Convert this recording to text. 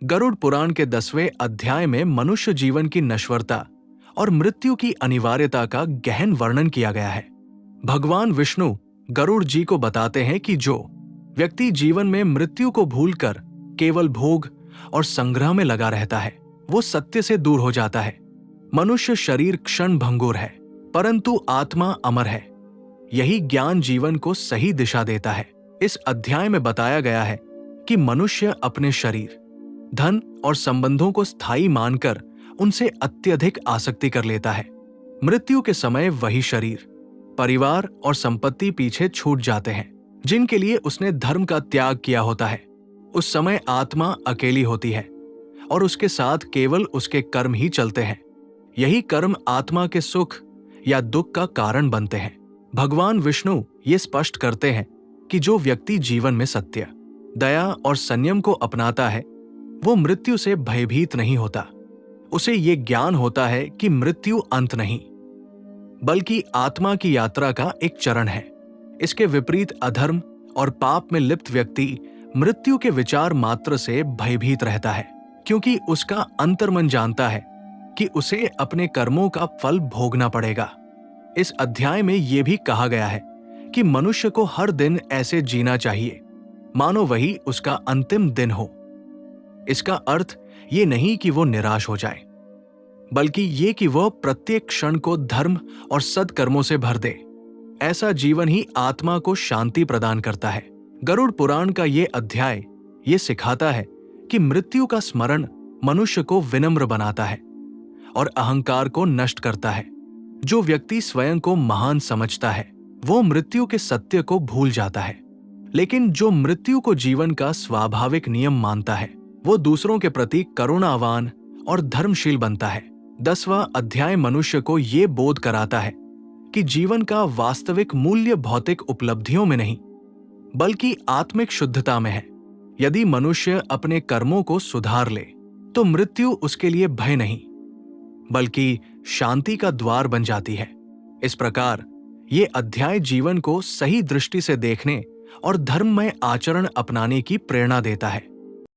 गरुड़ पुराण के 10वें अध्याय में मनुष्य जीवन की नश्वरता और मृत्यु की अनिवार्यता का गहन वर्णन किया गया है। भगवान विष्णु गरुड़ जी को बताते हैं कि जो व्यक्ति जीवन में मृत्यु को भूलकर केवल भोग और संग्रह में लगा रहता है, वो सत्य से दूर हो जाता है। मनुष्य शरीर क्षण भंगुर है, परंतु आत्मा अमर है। यही ज्ञान जीवन को सही दिशा देता है। इस अध्याय में बताया गया है कि मनुष्य अपने शरीर, धन और संबंधों को स्थायी मानकर उनसे अत्यधिक आसक्ति कर लेता है। मृत्यु के समय वही शरीर, परिवार और संपत्ति पीछे छूट जाते हैं जिनके लिए उसने धर्म का त्याग किया होता है। उस समय आत्मा अकेली होती है और उसके साथ केवल उसके कर्म ही चलते हैं। यही कर्म आत्मा के सुख या दुख का कारण बनते हैं। भगवान विष्णु ये स्पष्ट करते हैं कि जो व्यक्ति जीवन में सत्य, दया और संयम को अपनाता है, वो मृत्यु से भयभीत नहीं होता। उसे ये ज्ञान होता है कि मृत्यु अंत नहीं, बल्कि आत्मा की यात्रा का एक चरण है। इसके विपरीत अधर्म और पाप में लिप्त व्यक्ति मृत्यु के विचार मात्र से भयभीत रहता है, क्योंकि उसका अंतर्मन जानता है कि उसे अपने कर्मों का फल भोगना पड़ेगा। इस अध्याय में यह भी कहा गया है कि मनुष्य को हर दिन ऐसे जीना चाहिए मानो वही उसका अंतिम दिन हो। इसका अर्थ ये नहीं कि वो निराश हो जाए, बल्कि ये कि वह प्रत्येक क्षण को धर्म और सद्कर्मों से भर दे। ऐसा जीवन ही आत्मा को शांति प्रदान करता है। गरुड़ पुराण का ये अध्याय ये सिखाता है कि मृत्यु का स्मरण मनुष्य को विनम्र बनाता है और अहंकार को नष्ट करता है। जो व्यक्ति स्वयं को महान समझता है, वो मृत्यु के सत्य को भूल जाता है। लेकिन जो मृत्यु को जीवन का स्वाभाविक नियम मानता है, वो दूसरों के प्रति करुणावान और धर्मशील बनता है। 10वां अध्याय मनुष्य को ये बोध कराता है कि जीवन का वास्तविक मूल्य भौतिक उपलब्धियों में नहीं, बल्कि आत्मिक शुद्धता में है। यदि मनुष्य अपने कर्मों को सुधार ले, तो मृत्यु उसके लिए भय नहीं, बल्कि शांति का द्वार बन जाती है। इस प्रकार ये अध्याय जीवन को सही दृष्टि से देखने और धर्ममय आचरण अपनाने की प्रेरणा देता है।